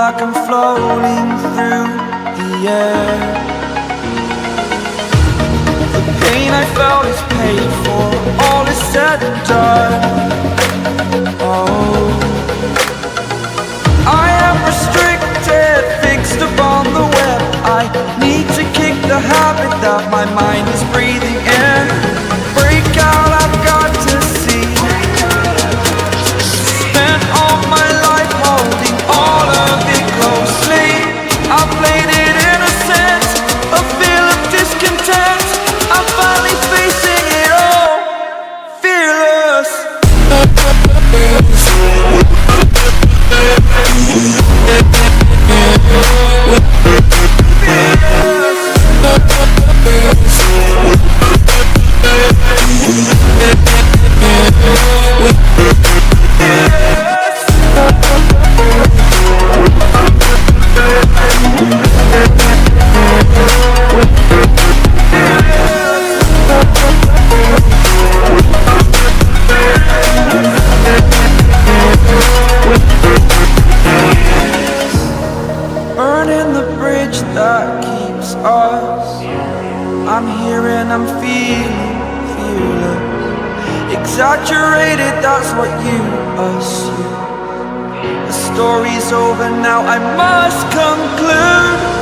like I'm floating through the air. The pain I felt is paid for, all is said and done. Oh, I am restricted, fixed upon the web. I need to kick the habit that my mind is breathing in. Break out, I've got to see. Spent all my life holding all of it closely. I played it innocent, a feel of discontent. I'm finally facing it all, fearless. Burning the bridge that keeps us. I'm here and I'm feeling fearless. Exaggerated, that's what you assume. The story's over now, I must conclude.